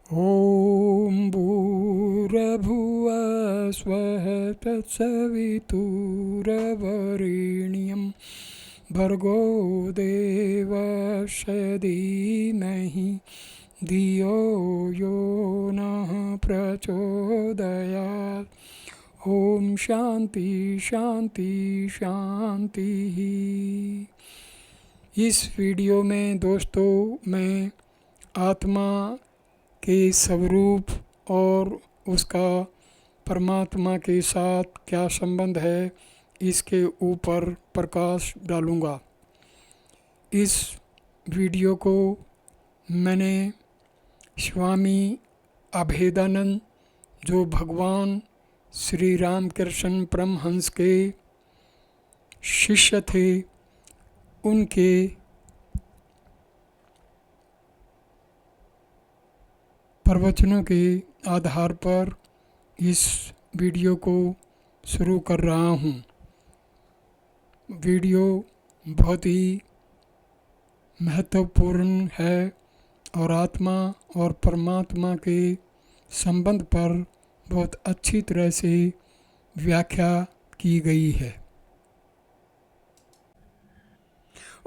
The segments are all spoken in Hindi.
ॐ भूर्भुवः स्वः तत्सवितुर्वरेण्यं भर्गो देवस्य धीमहि धियो यो नः प्रचोदयात्। ओम शांति शांति शांति। इस वीडियो में दोस्तों मैं आत्मा के स्वरूप और उसका परमात्मा के साथ क्या संबंध है इसके ऊपर प्रकाश डालूँगा। इस वीडियो को मैंने स्वामी अभेदानंद जो भगवान श्री रामकृष्ण परमहंस के शिष्य थे उनके प्रवचनों के आधार पर इस वीडियो को शुरू कर रहा हूँ। वीडियो बहुत ही महत्वपूर्ण है और आत्मा और परमात्मा के संबंध पर बहुत अच्छी तरह से व्याख्या की गई है।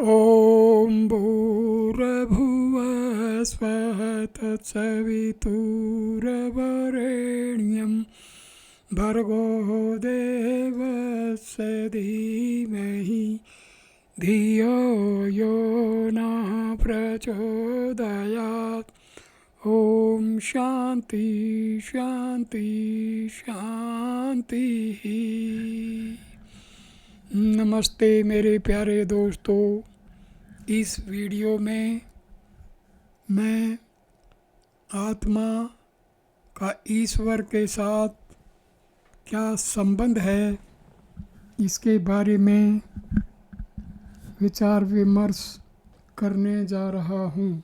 ओम भूर्भुवः स्वः तत्सवितुर्वरेण्यं भर्गो देवस्य धीमहि धियो यो नः प्रचोदयात्। ओम शांति शांति शांति। नमस्ते मेरे प्यारे दोस्तों, इस वीडियो में मैं आत्मा का ईश्वर के साथ क्या संबंध है इसके बारे में विचार विमर्श करने जा रहा हूँ।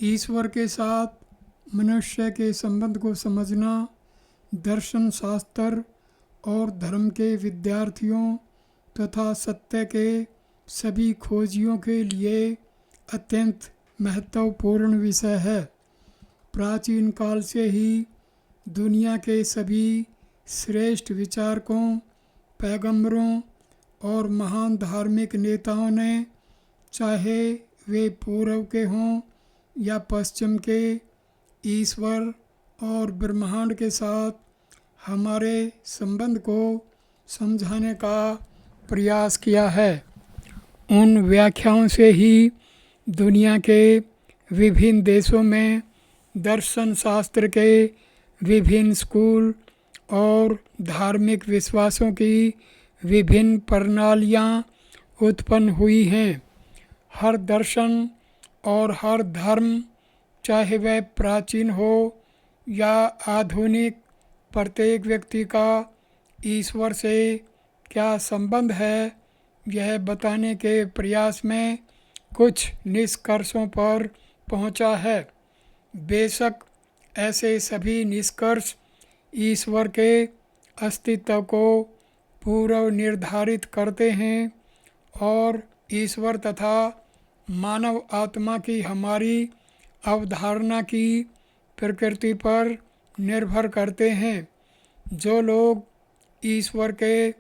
ईश्वर के साथ मनुष्य के संबंध को समझना दर्शन शास्त्र और धर्म के विद्यार्थियों तथा सत्य के सभी खोजियों के लिए अत्यंत महत्वपूर्ण विषय है। प्राचीन काल से ही दुनिया के सभी श्रेष्ठ विचारकों, पैगंबरों और महान धार्मिक नेताओं ने, चाहे वे पूर्व के हों या पश्चिम के, ईश्वर और ब्रह्मांड के साथ हमारे संबंध को समझाने का प्रयास किया है। उन व्याख्याओं से ही दुनिया के विभिन्न देशों में दर्शन शास्त्र के विभिन्न स्कूल और धार्मिक विश्वासों की विभिन्न प्रणालियाँ उत्पन्न हुई हैं। हर दर्शन और हर धर्म, चाहे वह प्राचीन हो या आधुनिक, प्रत्येक व्यक्ति का ईश्वर से क्या संबंध है यह बताने के प्रयास में कुछ निष्कर्षों पर पहुंचा है। बेशक ऐसे सभी निष्कर्ष ईश्वर के अस्तित्व को पूर्व निर्धारित करते हैं और ईश्वर तथा मानव आत्मा की हमारी अवधारणा की प्रकृति पर निर्भर करते हैं। जो लोग ईश्वर के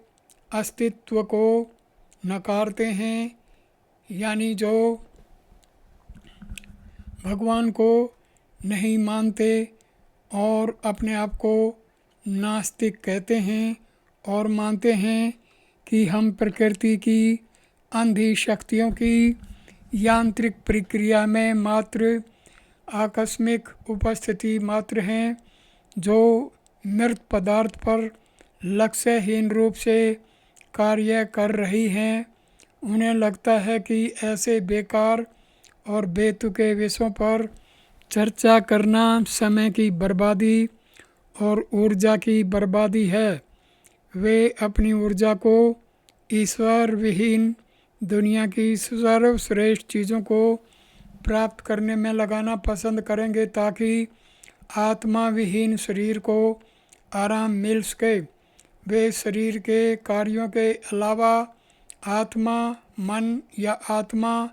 अस्तित्व को नकारते हैं, यानी जो भगवान को नहीं मानते और अपने आप को नास्तिक कहते हैं और मानते हैं कि हम प्रकृति की अंधी शक्तियों की यांत्रिक प्रक्रिया में मात्र आकस्मिक उपस्थिति मात्र हैं, जो मृत पदार्थ पर लक्ष्यहीन रूप से कार्य कर रही हैं। उन्हें लगता है कि ऐसे बेकार और बेतुके विषयों पर चर्चा करना समय की बर्बादी और ऊर्जा की बर्बादी है। वे अपनी ऊर्जा को ईश्वर विहीन दुनिया की सर्वश्रेष्ठ चीज़ों को प्राप्त करने में लगाना पसंद करेंगे ताकि आत्मा विहीन शरीर को आराम मिल सके। वे शरीर के कार्यों के अलावा आत्मा, मन या आत्मा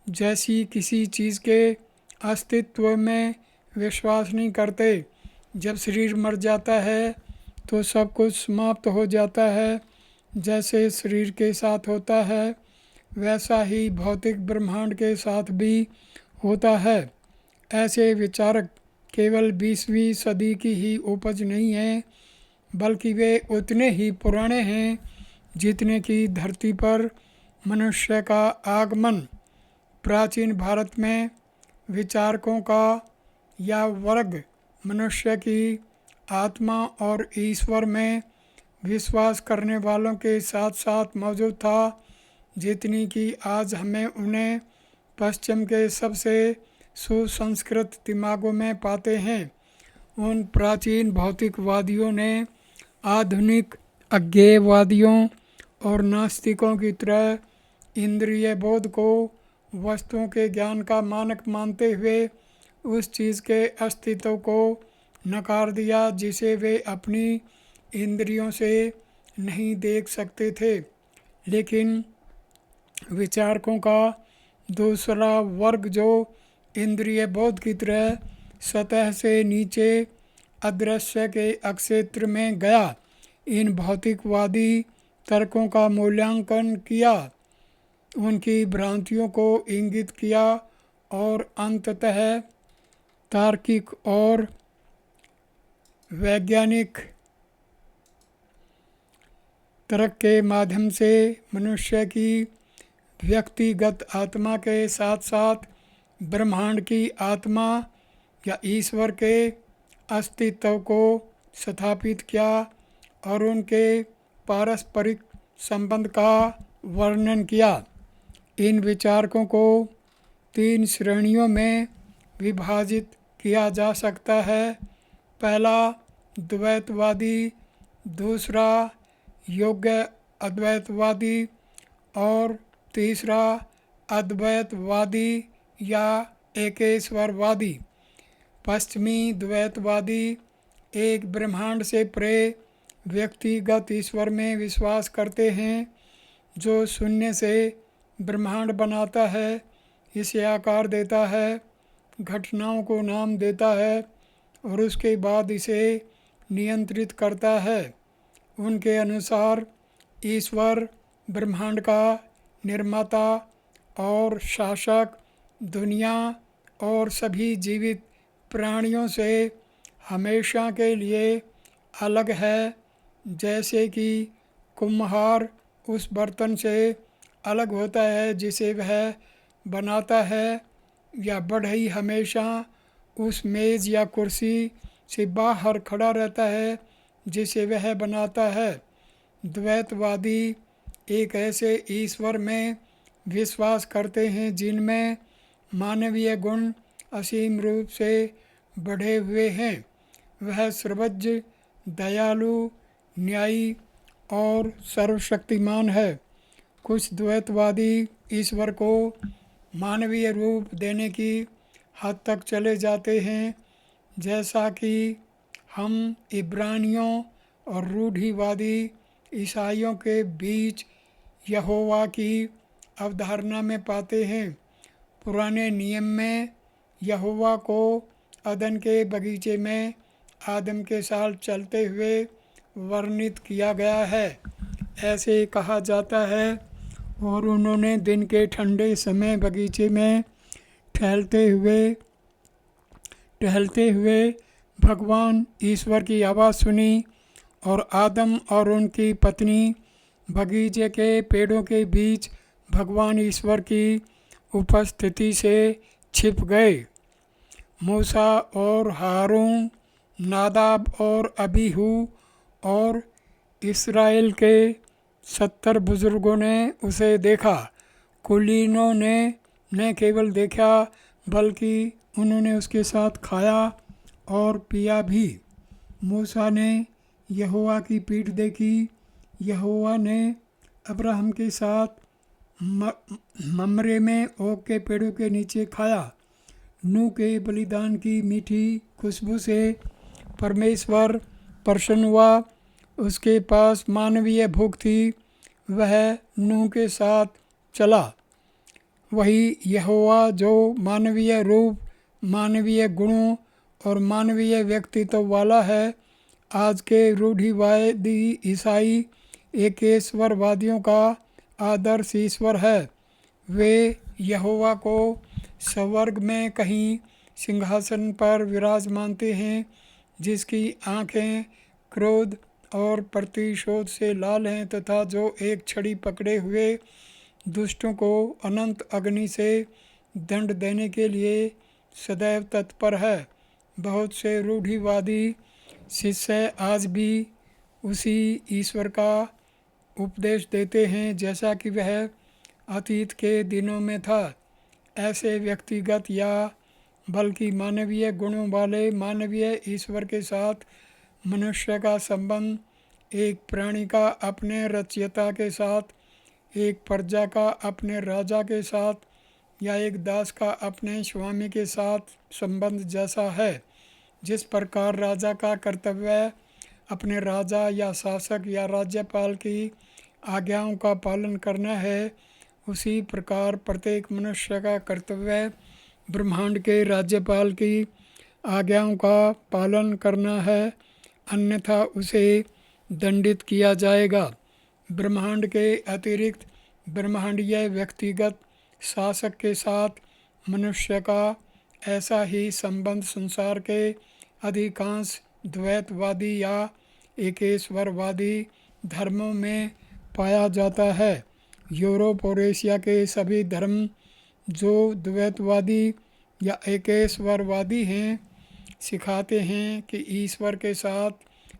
जैसी किसी चीज़ के अस्तित्व में विश्वास नहीं करते। जब शरीर मर जाता है तो सब कुछ समाप्त हो जाता है। जैसे शरीर के साथ होता है वैसा ही भौतिक ब्रह्मांड के साथ भी होता है। ऐसे विचारक केवल 20वीं सदी की ही उपज नहीं है, बल्कि वे उतने ही पुराने हैं जितने कि धरती पर मनुष्य का आगमन। प्राचीन भारत में विचारकों का यह वर्ग मनुष्य की आत्मा और ईश्वर में विश्वास करने वालों के साथ साथ मौजूद था, जितनी कि आज हमें उन्हें पश्चिम के सबसे सुसंस्कृत दिमागों में पाते हैं। उन प्राचीन भौतिकवादियों ने आधुनिक अज्ञेयवादियों और नास्तिकों की तरह इंद्रिय बोध को वस्तुओं के ज्ञान का मानक मानते हुए उस चीज़ के अस्तित्व को नकार दिया जिसे वे अपनी इंद्रियों से नहीं देख सकते थे। लेकिन विचारकों का दूसरा वर्ग जो इंद्रिय बोध की तरह सतह से नीचे अदृश्य के अक्षेत्र में गया, इन भौतिकवादी तर्कों का मूल्यांकन किया, उनकी भ्रांतियों को इंगित किया और अंततः तार्किक और वैज्ञानिक तर्क के माध्यम से मनुष्य की व्यक्तिगत आत्मा के साथ साथ ब्रह्मांड की आत्मा या ईश्वर के अस्तित्व को स्थापित किया और उनके पारस्परिक संबंध का वर्णन किया। इन विचारकों को 3 श्रेणियों में विभाजित किया जा सकता है। पहला द्वैतवादी, दूसरा योग्य अद्वैतवादी और तीसरा अद्वैतवादी या एकेश्वरवादी। पश्चिमी द्वैतवादी एक ब्रह्मांड से परे व्यक्तिगत ईश्वर में विश्वास करते हैं जो शून्य से ब्रह्मांड बनाता है, इसे आकार देता है, घटनाओं को नाम देता है और उसके बाद इसे नियंत्रित करता है। उनके अनुसार ईश्वर ब्रह्मांड का निर्माता और शासक दुनिया और सभी जीवित प्राणियों से हमेशा के लिए अलग है, जैसे कि कुम्हार उस बर्तन से अलग होता है जिसे वह बनाता है, या बढ़ई हमेशा उस मेज़ या कुर्सी से बाहर खड़ा रहता है जिसे वह बनाता है। द्वैतवादी एक ऐसे ईश्वर में विश्वास करते हैं जिनमें मानवीय गुण असीम रूप से बढ़े हुए हैं। वह सर्वज्ञ, दयालु, न्यायी और सर्वशक्तिमान है। कुछ द्वैतवादी ईश्वर को मानवीय रूप देने की हद तक चले जाते हैं, जैसा कि हम इब्रानियों और रूढ़िवादी ईसाइयों के बीच यहोवा की अवधारणा में पाते हैं। पुराने नियम में यहोवा को अदन के बगीचे में आदम के साथ चलते हुए वर्णित किया गया है। ऐसे कहा जाता है, और उन्होंने दिन के ठंडे समय बगीचे में टहलते हुए भगवान ईश्वर की आवाज़ सुनी, और आदम और उनकी पत्नी बगीचे के पेड़ों के बीच भगवान ईश्वर की उपस्थिति से छिप गए। मूसा और हारून, नादाब और अबीहू और इस्राएल के 70 बुजुर्गों ने उसे देखा। कुलीनों ने न केवल देखा बल्कि उन्होंने उसके साथ खाया और पिया भी। मूसा ने यहोवा की पीठ देखी। यहोवा ने अब्राहम के साथ ममरे में ओक के पेड़ों के नीचे खाया। नूह के बलिदान की मीठी खुशबू से परमेश्वर प्रसन्न हुआ। उसके पास मानवीय भूख थी, वह नूह के साथ चला। वही यहोवा जो मानवीय रूप मानवीय गुणों और मानवीय व्यक्तित्व वाला है। आज के रूढ़िवादी ईसाई एकेश्वरवादियों का आदर्श ईश्वर है। वे यहोवा को स्वर्ग में कहीं सिंहासन पर विराजमानते हैं, जिसकी आँखें क्रोध और प्रतिशोध से लाल हैं तथा जो एक छड़ी पकड़े हुए दुष्टों को अनंत अग्नि से दंड देने के लिए सदैव तत्पर है। बहुत से रूढ़िवादी शिष्य आज भी उसी ईश्वर का उपदेश देते हैं जैसा कि वह अतीत के दिनों में था। ऐसे व्यक्तिगत या बल्कि मानवीय गुणों वाले मानवीय ईश्वर के साथ मनुष्य का संबंध एक प्राणी का अपने रचयिता के साथ, एक प्रजा का अपने राजा के साथ या एक दास का अपने स्वामी के साथ संबंध जैसा है। जिस प्रकार राजा का कर्तव्य अपने राजा या शासक या राज्यपाल की आज्ञाओं का पालन करना है, उसी प्रकार प्रत्येक मनुष्य का कर्तव्य ब्रह्मांड के राज्यपाल की आज्ञाओं का पालन करना है, अन्यथा उसे दंडित किया जाएगा। ब्रह्मांड के अतिरिक्त ब्रह्मांडीय व्यक्तिगत शासक के साथ मनुष्य का ऐसा ही संबंध संसार के अधिकांश द्वैतवादी या एकेश्वरवादी धर्मों में पाया जाता है। यूरोप और एशिया के सभी धर्म जो द्वैतवादी या एकेश्वरवादी हैं, सिखाते हैं कि ईश्वर के साथ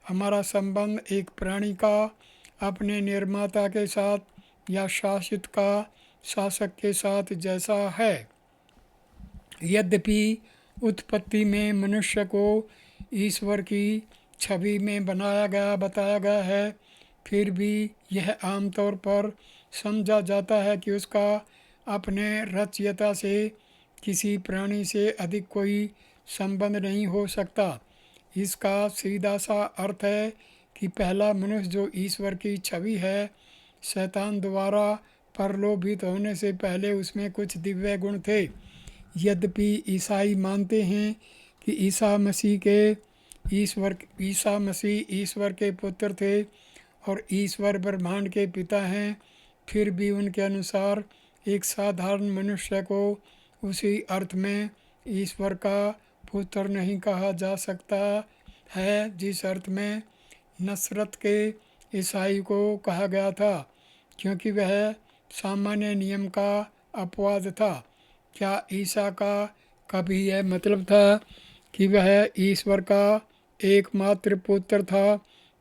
हमारा संबंध एक प्राणी का अपने निर्माता के साथ या शासित का शासक के साथ जैसा है। यद्यपि उत्पत्ति में मनुष्य को ईश्वर की छवि में बताया गया है, फिर भी यह आमतौर पर समझा जाता है कि उसका अपने रचयिता से किसी प्राणी से अधिक कोई संबंध नहीं हो सकता। इसका सीधा सा अर्थ है कि पहला मनुष्य जो ईश्वर की छवि है, शैतान द्वारा प्रलोभित होने से पहले उसमें कुछ दिव्य गुण थे। यद्यपि ईसाई मानते हैं कि ईसा मसीह ईश्वर के पुत्र थे और ईश्वर ब्रह्मांड के पिता हैं, फिर भी उनके अनुसार एक साधारण मनुष्य को उसी अर्थ में ईश्वर का पुत्र नहीं कहा जा सकता है जिस अर्थ में नसरत के ईसाई को कहा गया था, क्योंकि वह सामान्य नियम का अपवाद था। क्या ईसा का कभी यह मतलब था कि वह ईश्वर का एकमात्र पुत्र था?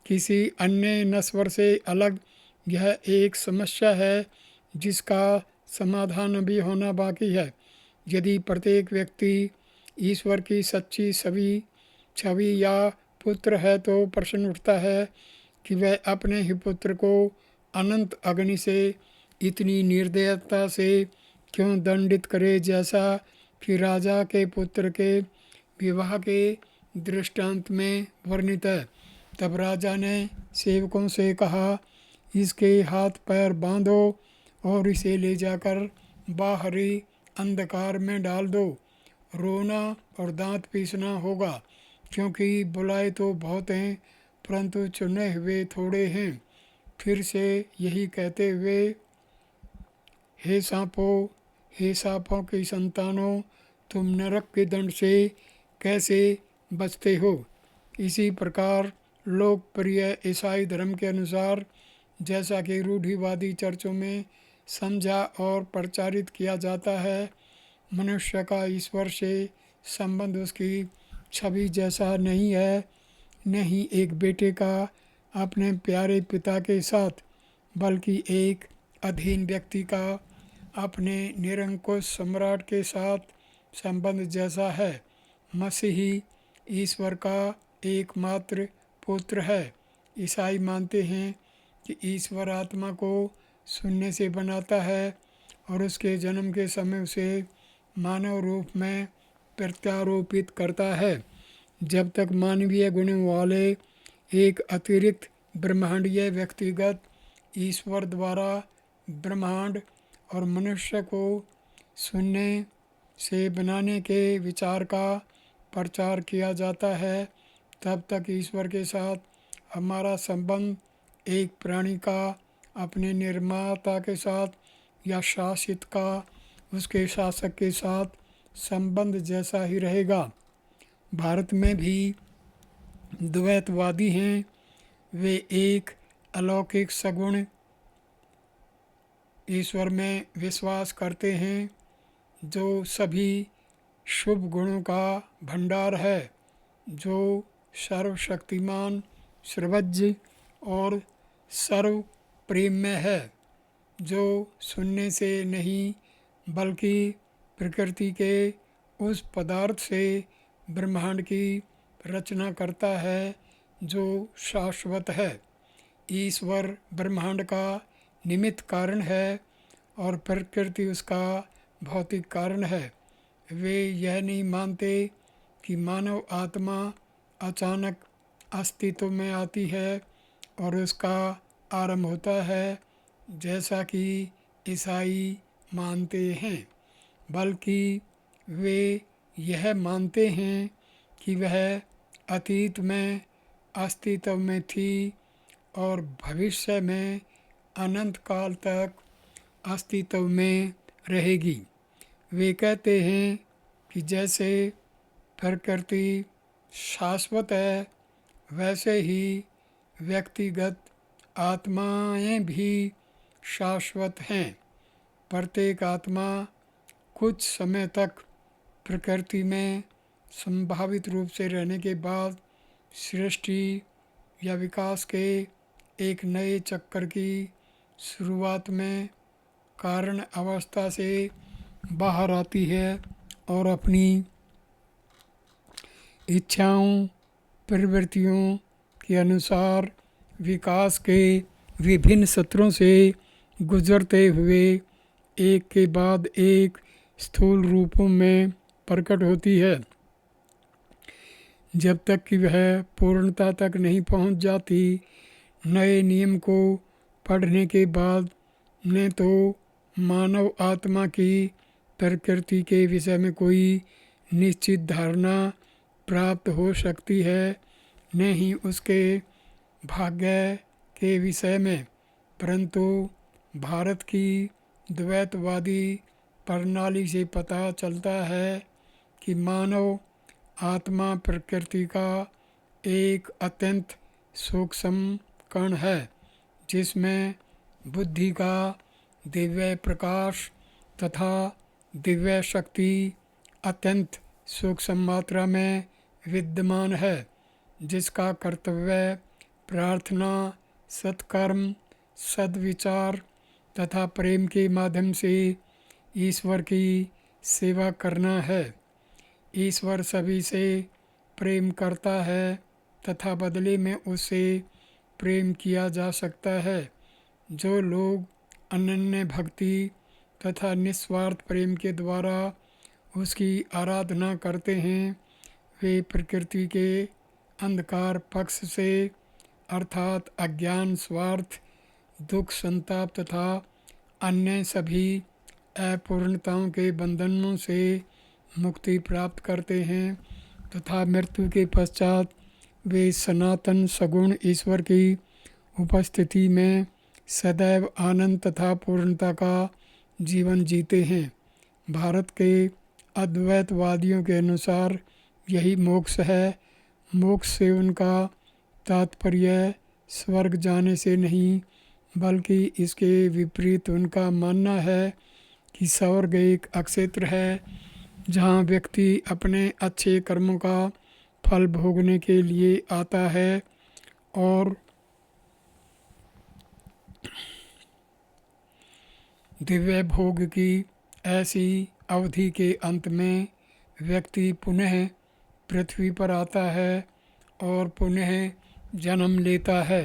किसी अन्य नस्वर से अलग यह एक समस्या है जिसका समाधान अभी होना बाकी है। यदि प्रत्येक व्यक्ति ईश्वर की सच्ची छवि या पुत्र है तो प्रश्न उठता है कि वह अपने ही पुत्र को अनंत अग्नि से इतनी निर्दयता से क्यों दंडित करे, जैसा कि राजा के पुत्र के विवाह के दृष्टांत में वर्णित है। तब राजा ने सेवकों से कहा, इसके हाथ पैर बांधो और इसे ले जाकर बाहरी अंधकार में डाल दो। रोना और दांत पीसना होगा, क्योंकि बुलाए तो बहुत हैं परंतु चुने हुए थोड़े हैं। फिर से यही कहते हुए, हे सांपों की संतानों, तुम नरक के दंड से कैसे बचते हो। इसी प्रकार लोकप्रिय ईसाई धर्म के अनुसार, जैसा कि रूढ़िवादी चर्चों में समझा और प्रचारित किया जाता है, मनुष्य का ईश्वर से संबंध उसकी छवि जैसा नहीं है, नहीं एक बेटे का अपने प्यारे पिता के साथ, बल्कि एक अधीन व्यक्ति का अपने निरंकुश सम्राट के साथ संबंध जैसा है। मसीही ईश्वर का एकमात्र पुत्र है। ईसाई मानते हैं कि ईश्वर आत्मा को शून्य से बनाता है और उसके जन्म के समय उसे मानव रूप में प्रत्यारोपित करता है। जब तक मानवीय गुणों वाले एक अतिरिक्त ब्रह्मांडीय व्यक्तिगत ईश्वर द्वारा ब्रह्मांड और मनुष्य को शून्य से बनाने के विचार का प्रचार किया जाता है, तब तक ईश्वर के साथ हमारा संबंध एक प्राणी का अपने निर्माता के साथ या शासित का उसके शासक के साथ संबंध जैसा ही रहेगा। भारत में भी द्वैतवादी हैं। वे एक अलौकिक सगुण ईश्वर में विश्वास करते हैं जो सभी शुभ गुणों का भंडार है, जो सर्वशक्तिमान, सर्वज्ञ और सर्व प्रेम में है, जो शून्य से नहीं बल्कि प्रकृति के उस पदार्थ से ब्रह्मांड की रचना करता है जो शाश्वत है। ईश्वर ब्रह्मांड का निमित्त कारण है और प्रकृति उसका भौतिक कारण है। वे यह नहीं मानते कि मानव आत्मा अचानक अस्तित्व में आती है और उसका आरंभ होता है जैसा कि ईसाई मानते हैं, बल्कि वे यह मानते हैं कि वह अतीत में अस्तित्व में थी और भविष्य में अनंत काल तक अस्तित्व में रहेगी। वे कहते हैं कि जैसे प्रकृति शाश्वत है, वैसे ही व्यक्तिगत आत्माएं भी शाश्वत हैं। प्रत्येक आत्मा कुछ समय तक प्रकृति में संभावित रूप से रहने के बाद सृष्टि या विकास के एक नए चक्कर की शुरुआत में कारण अवस्था से बाहर आती है और अपनी इच्छाओं, प्रवृत्तियों के अनुसार विकास के विभिन्न सत्रों से गुजरते हुए एक के बाद एक स्थूल रूपों में प्रकट होती है, जब तक कि वह पूर्णता तक नहीं पहुंच जाती। नए नियम को पढ़ने के बाद न तो मानव आत्मा की प्रकृति के विषय में कोई निश्चित धारणा प्राप्त हो सकती है, न ही उसके भाग्य के विषय में, परंतु भारत की द्वैतवादी प्रणाली से पता चलता है कि मानव आत्मा प्रकृति का एक अत्यंत सूक्ष्म कण है, जिसमें बुद्धि का दिव्य प्रकाश तथा दिव्य शक्ति अत्यंत सूक्ष्म मात्रा में विद्यमान है, जिसका कर्तव्य प्रार्थना, सत्कर्म, सद्विचार तथा प्रेम के माध्यम से ईश्वर की सेवा करना है। ईश्वर सभी से प्रेम करता है तथा बदले में उससे प्रेम किया जा सकता है। जो लोग अनन्य भक्ति तथा निस्वार्थ प्रेम के द्वारा उसकी आराधना करते हैं, वे प्रकृति के अंधकार पक्ष से अर्थात अज्ञान, स्वार्थ, दुख, संताप तथा अन्य सभी अपूर्णताओं के बंधनों से मुक्ति प्राप्त करते हैं तथा मृत्यु के पश्चात वे सनातन सगुण ईश्वर की उपस्थिति में सदैव आनंद तथा पूर्णता का जीवन जीते हैं। भारत के अद्वैतवादियों के अनुसार यही मोक्ष है। मोक्ष से उनका तात्पर्य स्वर्ग जाने से नहीं, बल्कि इसके विपरीत उनका मानना है कि स्वर्ग एक अक्षेत्र है जहाँ व्यक्ति अपने अच्छे कर्मों का फल भोगने के लिए आता है और दिव्य भोग की ऐसी अवधि के अंत में व्यक्ति पुनः पृथ्वी पर आता है और पुनः जन्म लेता है।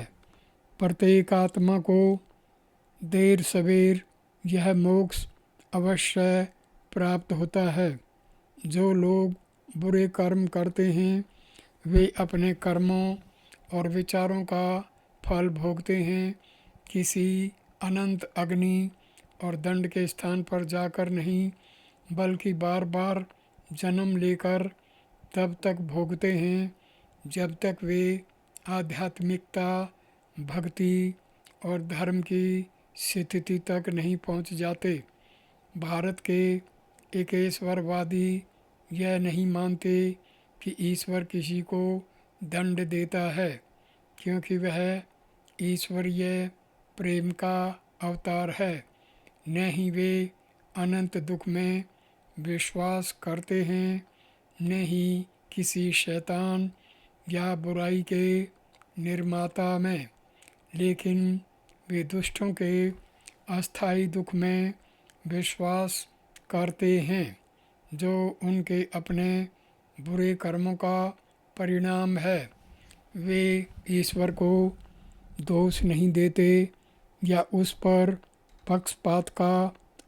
प्रत्येक आत्मा को देर सवेर यह मोक्ष अवश्य प्राप्त होता है। जो लोग बुरे कर्म करते हैं वे अपने कर्मों और विचारों का फल भोगते हैं, किसी अनंत अग्नि और दंड के स्थान पर जाकर नहीं, बल्कि बार बार जन्म लेकर तब तक भोगते हैं जब तक वे आध्यात्मिकता, भक्ति और धर्म की स्थिति तक नहीं पहुंच जाते। भारत के एकेश्वरवादी यह नहीं मानते कि ईश्वर किसी को दंड देता है, क्योंकि वह ईश्वरीय प्रेम का अवतार है। न ही वे अनंत दुख में विश्वास करते हैं, न ही किसी शैतान या बुराई के निर्माता में, लेकिन वे दुष्टों के अस्थायी दुख में विश्वास करते हैं, जो उनके अपने बुरे कर्मों का परिणाम है। वे ईश्वर को दोष नहीं देते या उस पर पक्षपात का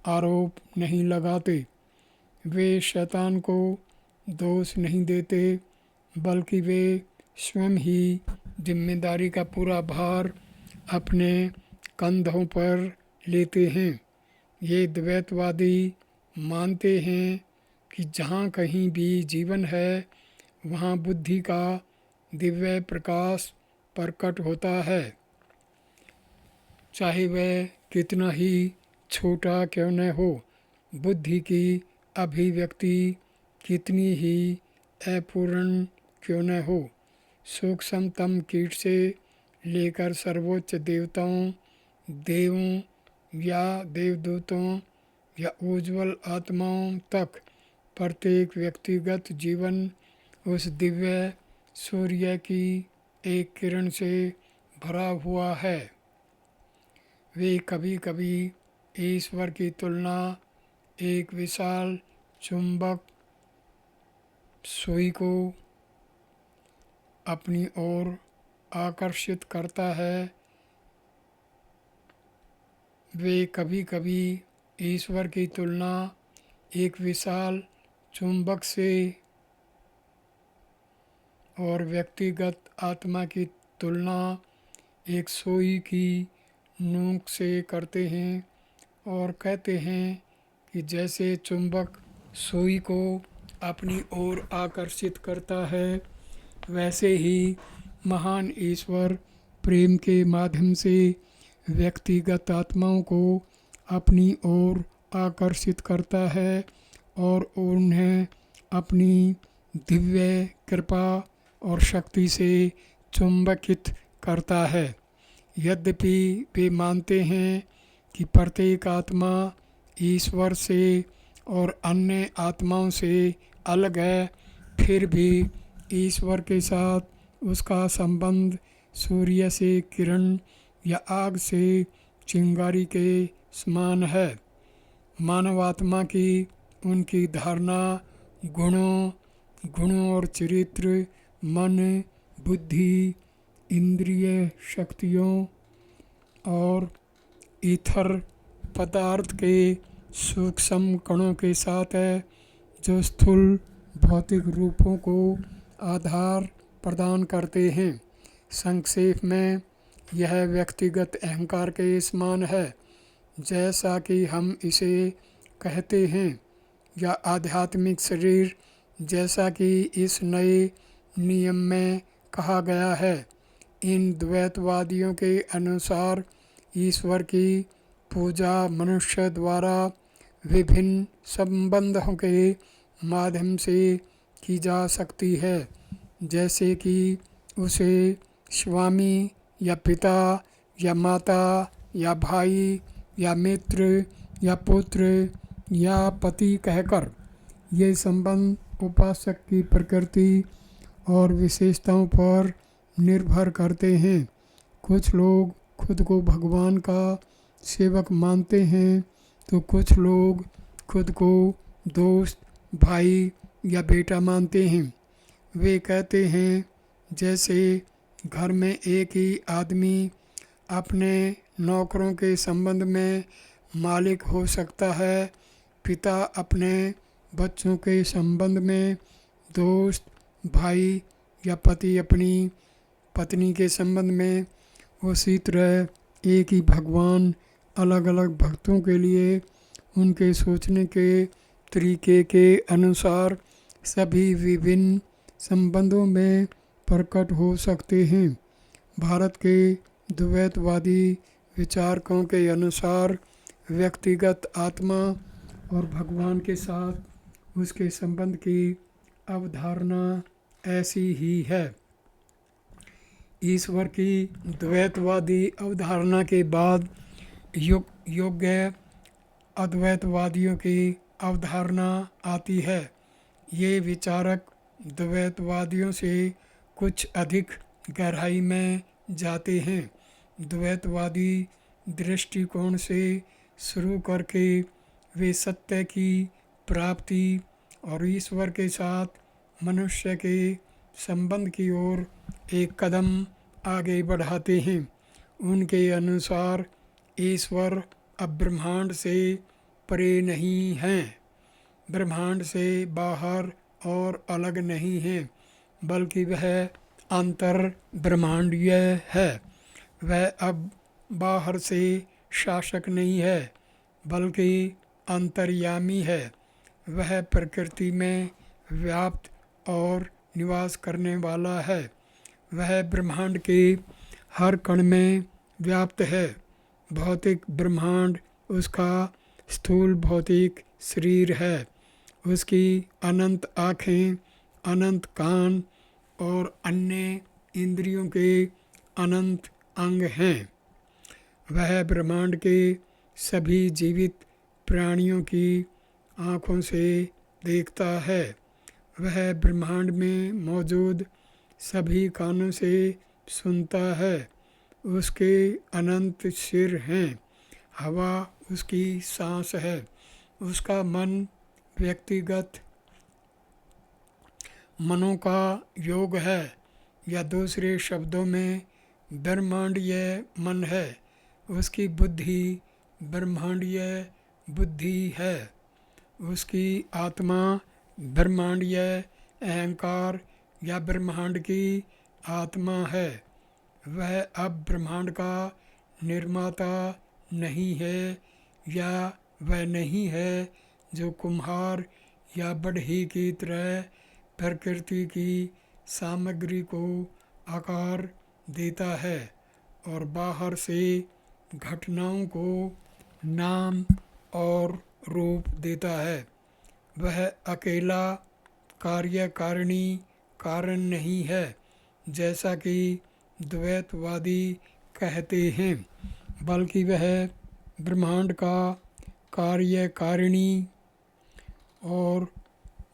आरोप नहीं लगाते। वे शैतान को दोष नहीं देते, बल्कि वे स्वयं ही जिम्मेदारी का पूरा भार अपने कंधों पर लेते हैं। ये द्वैतवादी मानते हैं कि जहाँ कहीं भी जीवन है, वहाँ बुद्धि का दिव्य प्रकाश प्रकट होता है, चाहे वह कितना ही छोटा क्यों न हो। बुद्धि की अभिव्यक्ति कितनी ही अपूर्ण क्यों न हो। सूक्ष्मतम कीट से लेकर सर्वोच्च देवताओं, देवों या देवदूतों या उज्ज्वल आत्माओं तक प्रत्येक व्यक्तिगत जीवन उस दिव्य सूर्य की एक किरण से भरा हुआ है। वे कभी कभी ईश्वर की तुलना एक विशाल चुंबक सुई को अपनी ओर आकर्षित करता है। वे कभी कभी ईश्वर की तुलना एक विशाल चुंबक से और व्यक्तिगत आत्मा की तुलना एक सुई की नोक से करते हैं और कहते हैं कि जैसे चुंबक सुई को अपनी ओर आकर्षित करता है, वैसे ही महान ईश्वर प्रेम के माध्यम से व्यक्तिगत आत्माओं को अपनी ओर आकर्षित करता है और उन्हें अपनी दिव्य कृपा और शक्ति से चुंबकित करता है। यद्यपि वे मानते हैं कि प्रत्येक आत्मा ईश्वर से और अन्य आत्माओं से अलग है, फिर भी ईश्वर के साथ उसका संबंध सूर्य से किरण या आग से चिंगारी के समान है। मानवात्मा की उनकी धारणा गुणों और चरित्र, मन, बुद्धि, इंद्रिय शक्तियों और ईथर पदार्थ के सूक्ष्म कणों के साथ है, जो स्थूल भौतिक रूपों को आधार प्रदान करते हैं। संक्षेप में यह व्यक्तिगत अहंकार के समान है, जैसा कि हम इसे कहते हैं, या आध्यात्मिक शरीर, जैसा कि इस नए नियम में कहा गया है। इन द्वैतवादियों के अनुसार ईश्वर की पूजा मनुष्य द्वारा विभिन्न संबंधों के माध्यम से की जा सकती है, जैसे कि उसे स्वामी या पिता या माता या भाई या मित्र या पुत्र या पति कहकर। ये संबंध उपासक की प्रकृति और विशेषताओं पर निर्भर करते हैं। कुछ लोग खुद को भगवान का सेवक मानते हैं, तो कुछ लोग खुद को दोस्त, भाई या बेटा मानते हैं। वे कहते हैं, जैसे घर में एक ही आदमी अपने नौकरों के संबंध में मालिक हो सकता है, पिता अपने बच्चों के संबंध में दोस्त, भाई या पति अपनी पत्नी के संबंध में, उसी तरह एक ही भगवान अलग अलग भक्तों के लिए उनके सोचने के तरीके के अनुसार सभी विभिन्न संबंधों में प्रकट हो सकते हैं। भारत के द्वैतवादी विचारकों के अनुसार व्यक्तिगत आत्मा और भगवान के साथ उसके संबंध की अवधारणा ऐसी ही है। ईश्वर की द्वैतवादी अवधारणा के बाद योग्य अद्वैतवादियों की अवधारणा आती है। ये विचारक द्वैतवादियों से कुछ अधिक गहराई में जाते हैं। द्वैतवादी दृष्टिकोण से शुरू करके वे सत्य की प्राप्ति और ईश्वर के साथ मनुष्य के संबंध की ओर एक कदम आगे बढ़ाते हैं। उनके अनुसार ईश्वर अब ब्रह्मांड से परे नहीं हैं, ब्रह्मांड से बाहर और अलग नहीं हैं, बल्कि वह अंतर ब्रह्मांडीय है। वह अब बाहर से शासक नहीं है, बल्कि अंतर्यामी है। वह प्रकृति में व्याप्त और निवास करने वाला है। वह ब्रह्मांड के हर कण में व्याप्त है। भौतिक ब्रह्मांड उसका स्थूल भौतिक शरीर है। उसकी अनंत आँखें, अनंत कान और अन्य इंद्रियों के अनंत अंग हैं। वह ब्रह्मांड के सभी जीवित प्राणियों की आँखों से देखता है। वह ब्रह्मांड में मौजूद सभी कानों से सुनता है। उसके अनंत सिर हैं। हवा उसकी सांस है। उसका मन व्यक्तिगत मनों का योग है, या दूसरे शब्दों में ब्रह्मांडीय मन है। उसकी बुद्धि ब्रह्मांडीय बुद्धि है। उसकी आत्मा ब्रह्मांडीय अहंकार या ब्रह्मांड की आत्मा है। वह अब ब्रह्मांड का निर्माता नहीं है, या वह नहीं है जो कुम्हार या बढ़ई की तरह प्रकृति की सामग्री को आकार देता है और बाहर से घटनाओं को नाम और रूप देता है। वह अकेला कार्यकारिणी कारण नहीं है, जैसा कि द्वैतवादी कहते हैं, बल्कि वह ब्रह्मांड का कार्यकारिणी और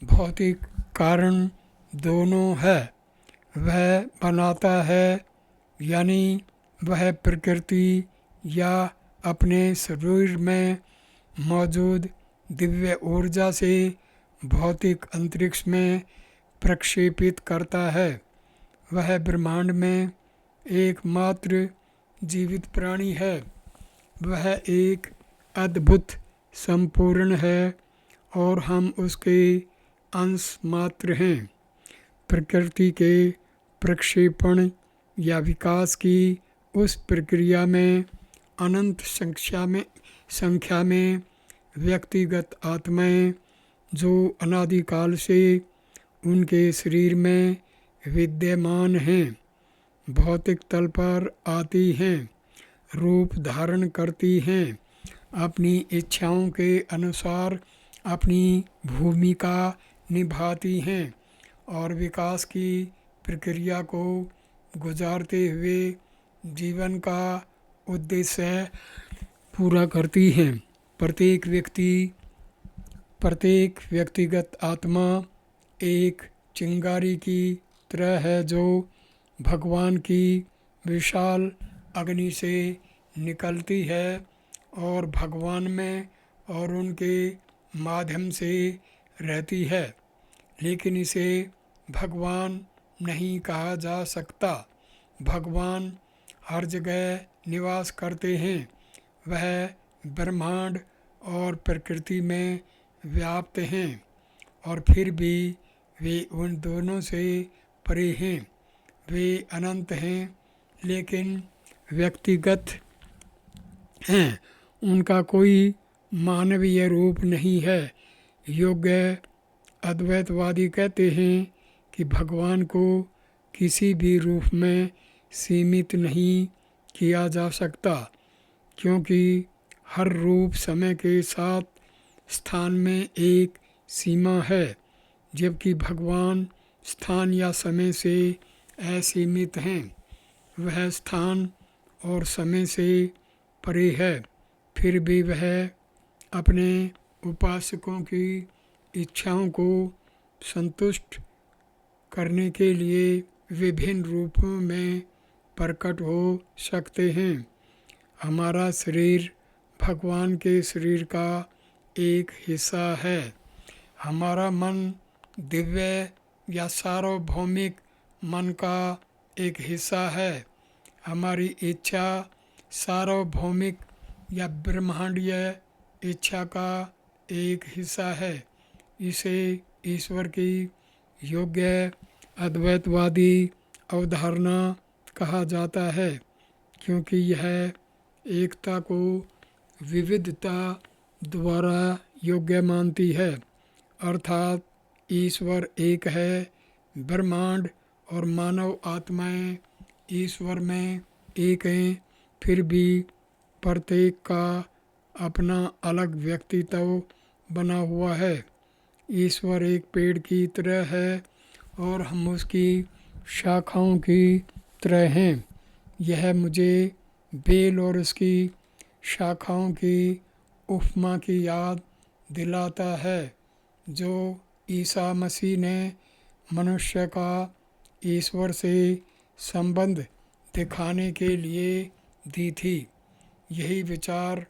भौतिक कारण दोनों है। वह बनाता है, यानी वह प्रकृति या अपने शरीर में मौजूद दिव्य ऊर्जा से भौतिक अंतरिक्ष में प्रक्षेपित करता है। वह ब्रह्मांड में एकमात्र जीवित प्राणी है। वह एक अद्भुत संपूर्ण है और हम उसके अंश मात्र हैं। प्रकृति के प्रक्षेपण या विकास की उस प्रक्रिया में अनंत संख्या में व्यक्तिगत आत्माएं जो अनादिकाल से उनके शरीर में विद्यमान हैं, भौतिक तल पर आती हैं, रूप धारण करती हैं, अपनी इच्छाओं के अनुसार अपनी भूमिका निभाती हैं और विकास की प्रक्रिया को गुजारते हुए जीवन का उद्देश्य पूरा करती हैं। प्रत्येक व्यक्तिगत आत्मा एक चिंगारी की तरह है जो भगवान की विशाल अग्नि से निकलती है और भगवान में और उनके माध्यम से रहती है, लेकिन इसे भगवान नहीं कहा जा सकता। भगवान हर जगह निवास करते हैं। वह ब्रह्मांड और प्रकृति में व्याप्त हैं और फिर भी वे उन दोनों से परे हैं। वे अनंत हैं लेकिन व्यक्तिगत हैं। उनका कोई मानवीय रूप नहीं है। योग्य अद्वैतवादी कहते हैं कि भगवान को किसी भी रूप में सीमित नहीं किया जा सकता, क्योंकि हर रूप समय के साथ स्थान में एक सीमा है, जबकि भगवान स्थान या समय से असीमित हैं। वह स्थान और समय से परे है, फिर भी वह अपने उपासकों की इच्छाओं को संतुष्ट करने के लिए विभिन्न रूपों में प्रकट हो सकते हैं। हमारा शरीर भगवान के शरीर का एक हिस्सा है। हमारा मन दिव्य या सार्वभौमिक मन का एक हिस्सा है। हमारी इच्छा सार्वभौमिक या ब्रह्मांडीय इच्छा का एक हिस्सा है। इसे ईश्वर की योग्य अद्वैतवादी अवधारणा कहा जाता है, क्योंकि यह एकता को विविधता द्वारा योग्य मानती है। अर्थात ईश्वर एक है, ब्रह्मांड और मानव आत्माएं ईश्वर में एक हैं, फिर भी प्रत्येक का अपना अलग व्यक्तित्व बना हुआ है। ईश्वर एक पेड़ की तरह है और हम उसकी शाखाओं की तरह हैं। यह मुझे बेल और उसकी शाखाओं की उपमा की याद दिलाता है, जो ईसा मसीह ने मनुष्य का ईश्वर से संबंध दिखाने के लिए दी थी। यही विचार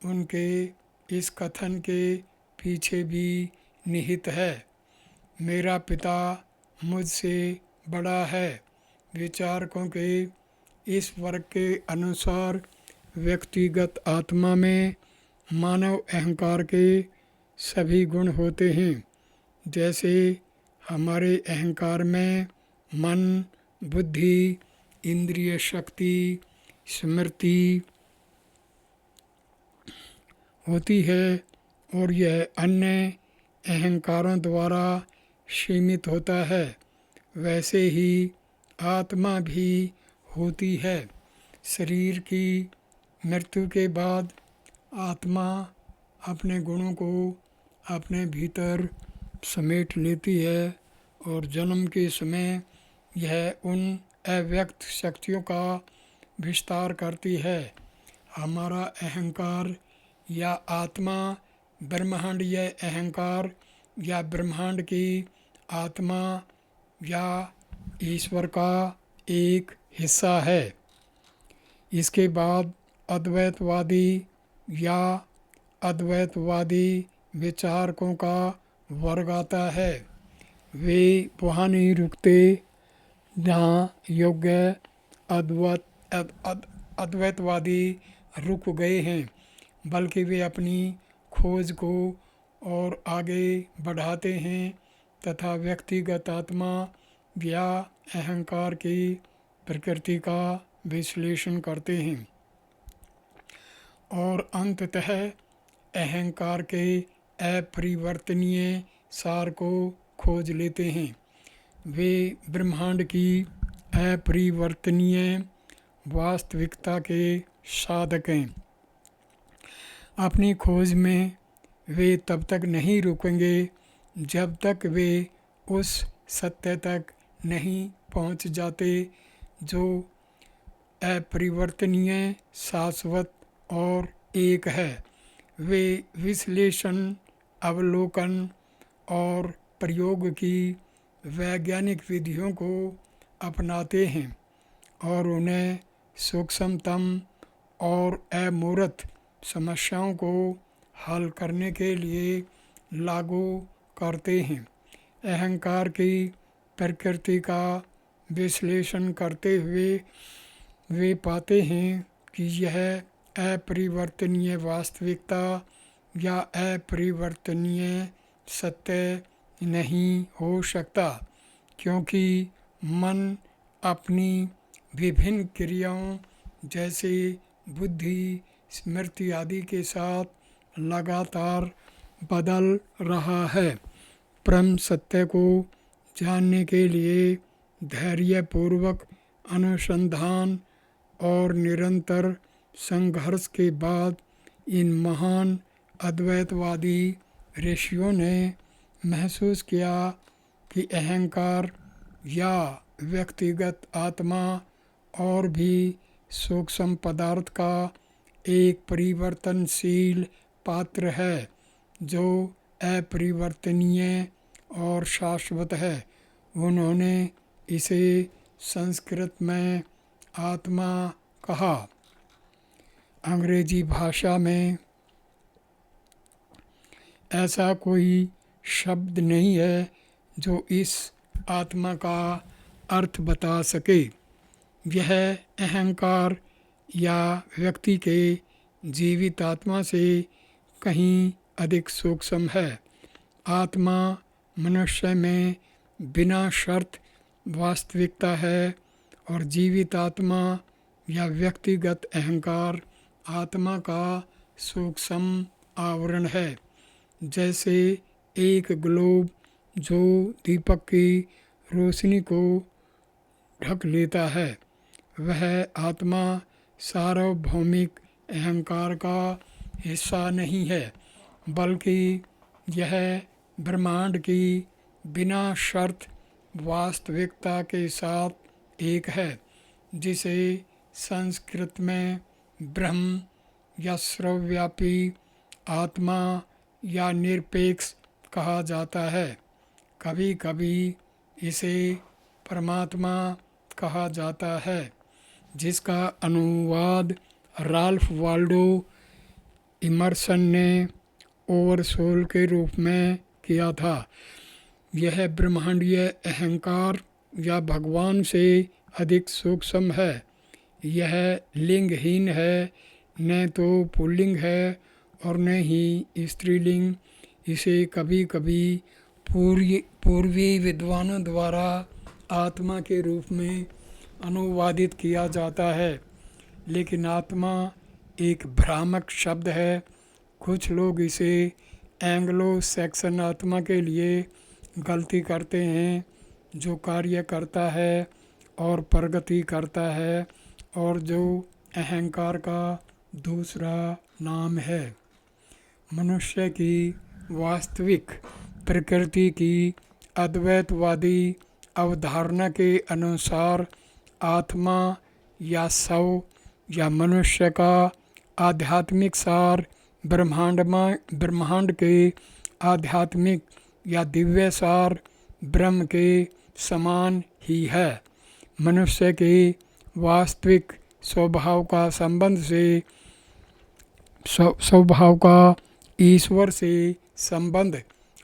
उनके इस कथन के पीछे भी निहित है। मेरा पिता मुझसे बड़ा है। विचारकों के इस वर्ग के अनुसार व्यक्तिगत आत्मा में मानव अहंकार के सभी गुण होते हैं। जैसे हमारे अहंकार में मन, बुद्धि, इंद्रिय शक्ति, स्मृति होती है और यह अन्य अहंकारों द्वारा सीमित होता है, वैसे ही आत्मा भी होती है। शरीर की मृत्यु के बाद आत्मा अपने गुणों को अपने भीतर समेट लेती है और जन्म के समय यह उन अव्यक्त शक्तियों का विस्तार करती है। हमारा अहंकार या आत्मा ब्रह्मांडीय अहंकार या ब्रह्मांड की आत्मा या ईश्वर का एक हिस्सा है। इसके बाद अद्वैतवादी या अद्वैतवादी विचारकों का वर्ग आता है। वे वहाँ नहीं रुकते जहाँ योग्य अद्वैतवादी रुक गए हैं, बल्कि वे अपनी खोज को और आगे बढ़ाते हैं तथा व्यक्तिगत आत्मा या अहंकार की प्रकृति का विश्लेषण करते हैं और अंततः अहंकार के अपरिवर्तनीय सार को खोज लेते हैं। वे ब्रह्मांड की अपरिवर्तनीय वास्तविकता के साधक हैं। अपनी खोज में वे तब तक नहीं रुकेंगे जब तक वे उस सत्य तक नहीं पहुंच जाते जो अपरिवर्तनीय, शाश्वत और एक है। वे विश्लेषण, अवलोकन और प्रयोग की वैज्ञानिक विधियों को अपनाते हैं और उन्हें सूक्ष्मतम और अमूर्त समस्याओं को हल करने के लिए लागू करते हैं। अहंकार की प्रकृति का विश्लेषण करते हुए वे पाते हैं कि यह अपरिवर्तनीय वास्तविकता या अपरिवर्तनीय सत्य नहीं हो सकता, क्योंकि मन अपनी विभिन्न क्रियाओं जैसे बुद्धि, स्मृति आदि के साथ लगातार बदल रहा है। परम सत्य को जानने के लिए धैर्यपूर्वक अनुसंधान और निरंतर संघर्ष के बाद इन महान अद्वैतवादी ऋषियों ने महसूस किया कि अहंकार या व्यक्तिगत आत्मा और भी सूक्ष्म पदार्थ का एक परिवर्तनशील पात्र है जो अपरिवर्तनीय और शाश्वत है। उन्होंने इसे संस्कृत में आत्मा कहा। अंग्रेजी भाषा में ऐसा कोई शब्द नहीं है जो इस आत्मा का अर्थ बता सके। यह अहंकार या व्यक्ति के जीवित आत्मा से कहीं अधिक सूक्ष्म है। आत्मा मनुष्य में बिना शर्त वास्तविकता है और जीवित आत्मा या व्यक्तिगत अहंकार आत्मा का सूक्ष्म आवरण है। जैसे एक ग्लोब जो दीपक की रोशनी को ढक लेता है, वह आत्मा सार्वभौमिक अहंकार का हिस्सा नहीं है, बल्कि यह ब्रह्मांड की बिना शर्त वास्तविकता के साथ एक है, जिसे संस्कृत में ब्रह्म या सर्वव्यापी आत्मा या निरपेक्ष कहा जाता है। कभी कभी इसे परमात्मा कहा जाता है, जिसका अनुवाद राल्फ वाल्डो इमर्सन ने ओवरसोल के रूप में किया था। यह ब्रह्मांडीय अहंकार या भगवान से अधिक सूक्ष्म है। यह लिंगहीन है, न तो पुल्लिंग है और न ही स्त्रीलिंग। इसे कभी कभी पूर्वी विद्वानों द्वारा आत्मा के रूप में अनुवादित किया जाता है, लेकिन आत्मा एक भ्रामक शब्द है। कुछ लोग इसे एंग्लो सैक्सन आत्मा के लिए गलती करते हैं, जो कार्य करता है और प्रगति करता है और जो अहंकार का दूसरा नाम है। मनुष्य की वास्तविक प्रकृति की अद्वैतवादी अवधारणा के अनुसार आत्मा या सव या मनुष्य का आध्यात्मिक सार ब्रह्मांड के आध्यात्मिक या दिव्य सार ब्रह्म के समान ही है। मनुष्य के वास्तविक स्वभाव का ईश्वर से संबंध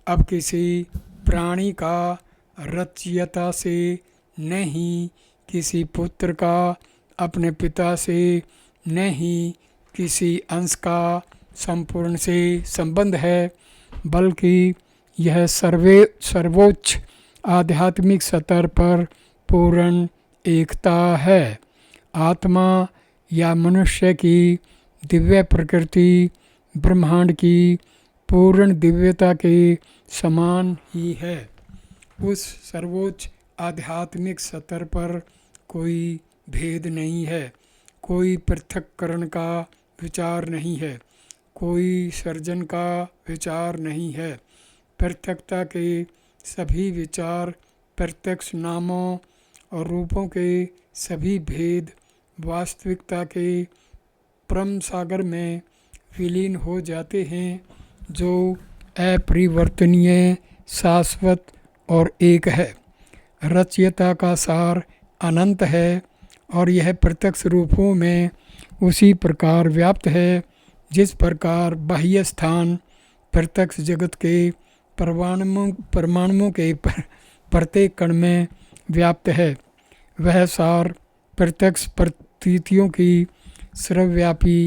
अब किसी प्राणी का रचयिता से नहीं, किसी पुत्र का अपने पिता से नहीं, किसी अंश का संपूर्ण से संबंध है, बल्कि यह सर्वोच्च आध्यात्मिक स्तर पर पूर्ण एकता है। आत्मा या मनुष्य की दिव्य प्रकृति ब्रह्मांड की पूर्ण दिव्यता के समान ही है। उस सर्वोच्च आध्यात्मिक स्तर पर कोई भेद नहीं है, कोई पृथक्करण का विचार नहीं है, कोई सर्जन का विचार नहीं है। पृथकता के सभी विचार, प्रत्यक्ष नामों और रूपों के सभी भेद वास्तविकता के परम सागर में विलीन हो जाते हैं, जो अपरिवर्तनीय, शाश्वत और एक है। रचयिता का सार अनंत है और यह प्रत्यक्ष रूपों में उसी प्रकार व्याप्त है जिस प्रकार बाह्य स्थान प्रत्यक्ष जगत के परमाणुओं के प्रत्येक कण में व्याप्त है। वह सार प्रत्यक्ष प्रतीतियों की सर्वव्यापी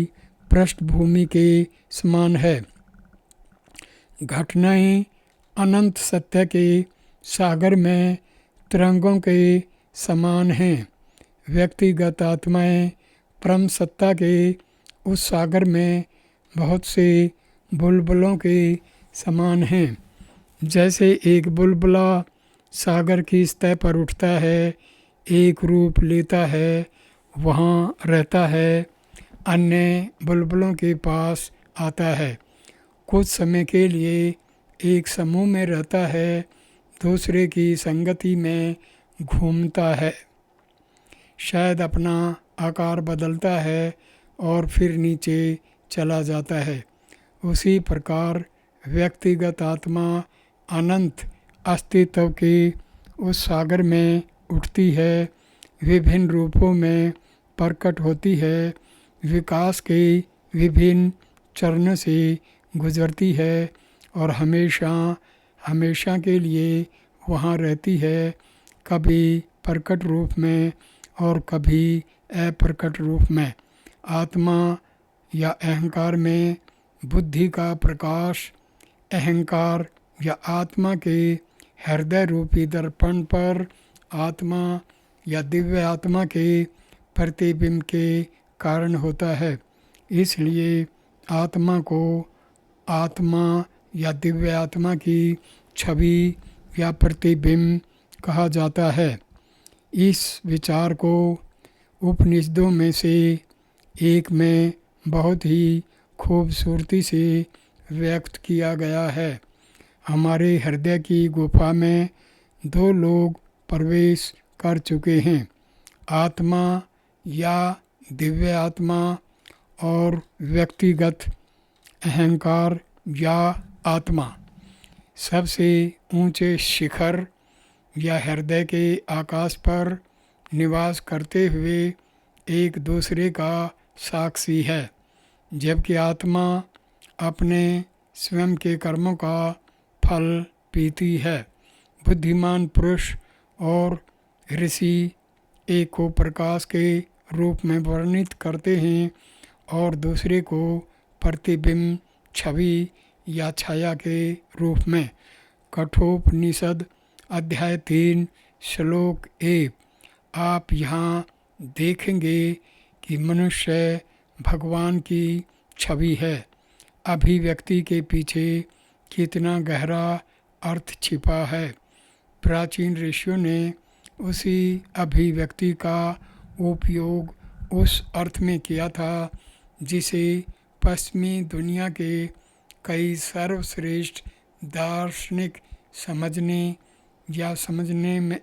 पृष्ठभूमि के समान है। घटनाएं अनंत सत्य के सागर में तरंगों के समान हैं। व्यक्तिगत आत्माएं परम सत्ता के उस सागर में बहुत से बुलबुलों के समान हैं। जैसे एक बुलबुला सागर की सतह पर उठता है, एक रूप लेता है, वहाँ रहता है, अन्य बुलबुलों के पास आता है, कुछ समय के लिए एक समूह में रहता है, दूसरे की संगति में घूमता है, शायद अपना आकार बदलता है और फिर नीचे चला जाता है। उसी प्रकार व्यक्तिगत आत्मा अनंत अस्तित्व के उस सागर में उठती है, विभिन्न रूपों में प्रकट होती है, विकास के विभिन्न चरणों से गुजरती है और हमेशा हमेशा के लिए वहाँ रहती है, कभी प्रकट रूप में और कभी अप्रकट रूप में। आत्मा या अहंकार में बुद्धि का प्रकाश, अहंकार या आत्मा के हृदय रूपी दर्पण पर आत्मा या दिव्य आत्मा के प्रतिबिंब के कारण होता है। इसलिए आत्मा को आत्मा या दिव्य आत्मा की छवि या प्रतिबिंब कहा जाता है। इस विचार को उपनिषदों में से एक में बहुत ही खूबसूरती से व्यक्त किया गया है। हमारे हृदय की गुफा में 2 लोग प्रवेश कर चुके हैं, आत्मा या दिव्य आत्मा और व्यक्तिगत अहंकार या आत्मा। सबसे ऊंचे शिखर या हृदय के आकाश पर निवास करते हुए एक दूसरे का साक्षी है, जबकि आत्मा अपने स्वयं के कर्मों का फल पीती है। बुद्धिमान पुरुष और ऋषि एक को प्रकाश के रूप में वर्णित करते हैं और दूसरे को प्रतिबिंब, छवि या छाया के रूप में। कठोपनिषद अध्याय 3 श्लोक 1। आप यहाँ देखेंगे कि मनुष्य भगवान की छवि है। अभिव्यक्ति के पीछे कितना गहरा अर्थ छिपा है। प्राचीन ऋषियों ने उसी अभिव्यक्ति का उपयोग उस अर्थ में किया था जिसे पश्चिमी दुनिया के कई सर्वश्रेष्ठ दार्शनिक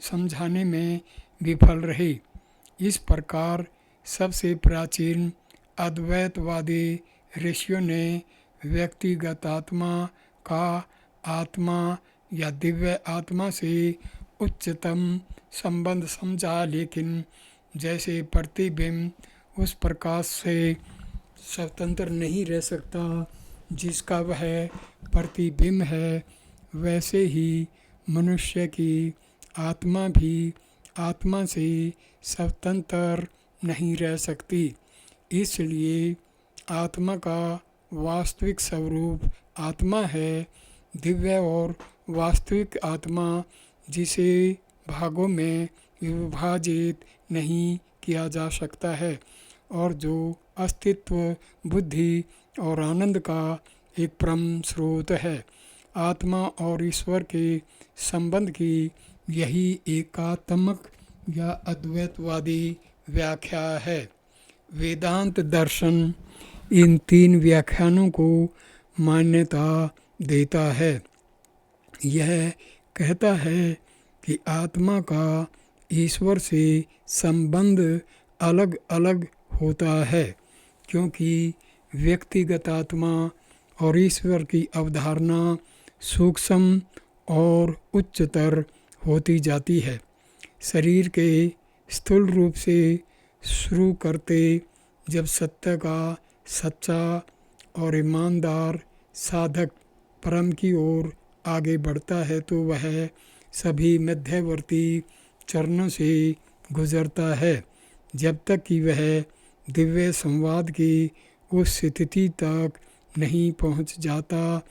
समझाने में विफल रहे। इस प्रकार सबसे प्राचीन अद्वैतवादी ऋषियों ने व्यक्तिगत आत्मा का आत्मा या दिव्य आत्मा से उच्चतम संबंध समझा, लेकिन जैसे प्रतिबिंब उस प्रकाश से स्वतंत्र नहीं रह सकता जिसका वह प्रतिबिंब है, वैसे ही मनुष्य की आत्मा भी आत्मा से स्वतंत्र नहीं रह सकती। इसलिए आत्मा का वास्तविक स्वरूप आत्मा है। दिव्य और वास्तविक आत्मा जिसे भागों में विभाजित नहीं किया जा सकता है और जो अस्तित्व, बुद्धि और आनंद का एक परम स्रोत है। आत्मा और ईश्वर के संबंध की यही एकात्मक या अद्वैतवादी व्याख्या है। वेदांत दर्शन इन 3 व्याख्यानों को मान्यता देता है। यह कहता है कि आत्मा का ईश्वर से संबंध अलग अलग होता है, क्योंकि व्यक्तिगत आत्मा और ईश्वर की अवधारणा सूक्ष्म और उच्चतर होती जाती है। शरीर के स्थूल रूप से शुरू करते जब सत्य का सच्चा और ईमानदार साधक परम की ओर आगे बढ़ता है तो वह सभी मध्यवर्ती चरणों से गुजरता है, जब तक कि वह दिव्य संवाद की उस स्थिति तक नहीं पहुंच जाता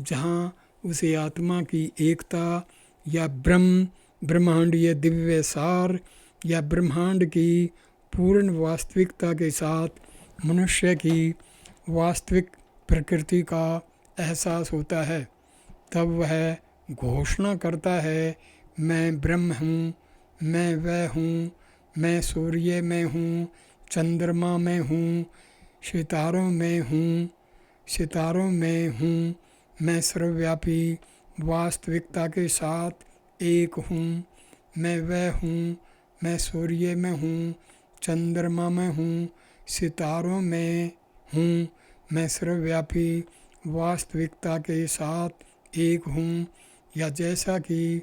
जहां उसे आत्मा की एकता या ब्रह्मांडीय दिव्य सार या ब्रह्मांड की पूर्ण वास्तविकता के साथ मनुष्य की वास्तविक प्रकृति का एहसास होता है। तब वह घोषणा करता है, मैं ब्रह्म हूँ, मैं वह हूँ, मैं सूर्य में हूँ, चंद्रमा में हूँ, सितारों में हूँ, सितारों में हूँ, मैं सर्वव्यापी वास्तविकता के साथ एक हूँ, मैं वह हूँ, मैं सूर्य में हूँ, चंद्रमा में हूँ, सितारों में हूँ, मैं सर्वव्यापी वास्तविकता के साथ एक हूँ। या जैसा कि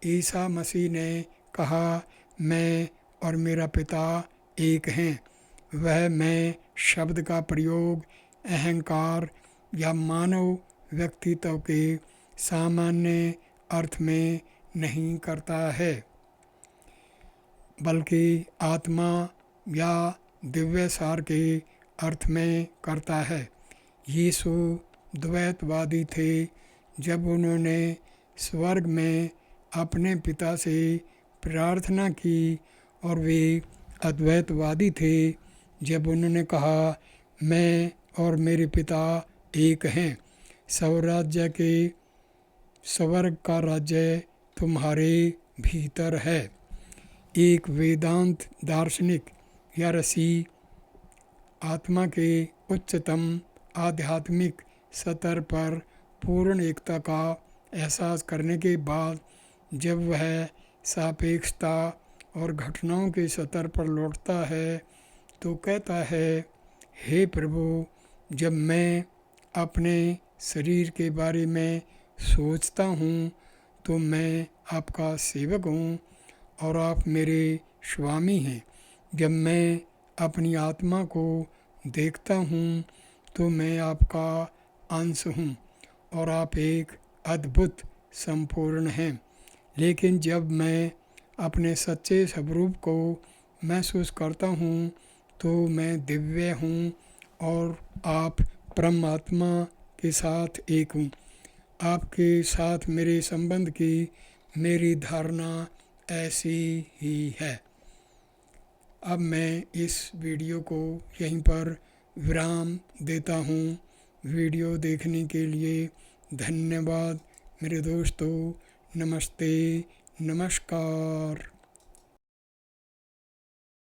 ईसा मसीह ने कहा, मैं और मेरा पिता एक हैं, वह मैं शब्द का प्रयोग अहंकार या मानव व्यक्तित्व के सामान्य अर्थ में नहीं करता है, बल्कि आत्मा या दिव्य सार के अर्थ में करता है। यीशु द्वैतवादी थे। जब उन्होंने स्वर्ग में अपने पिता से प्रार्थना की, और वे अद्वैतवादी थे जब उन्होंने कहा, मैं और मेरे पिता एक हैं। स्वर्ग का राज्य तुम्हारे भीतर है। एक वेदांत दार्शनिक या ऋषि आत्मा के उच्चतम आध्यात्मिक स्तर पर पूर्ण एकता का एहसास करने के बाद, जब वह सापेक्षता और घटनाओं के स्तर पर लौटता है, तो कहता है, हे प्रभु, जब मैं अपने शरीर के बारे में सोचता हूँ तो मैं आपका सेवक हूँ और आप मेरे स्वामी हैं। जब मैं अपनी आत्मा को देखता हूँ तो मैं आपका अंश हूँ और आप एक अद्भुत संपूर्ण हैं। लेकिन जब मैं अपने सच्चे स्वरूप को महसूस करता हूँ तो मैं दिव्य हूँ और आप परमात्मा के साथ एक हूँ। आपके साथ मेरे संबंध की मेरी धारणा ऐसी ही है। अब मैं इस वीडियो को यहीं पर विराम देता हूँ। वीडियो देखने के लिए धन्यवाद मेरे दोस्तों। नमस्ते, नमस्कार।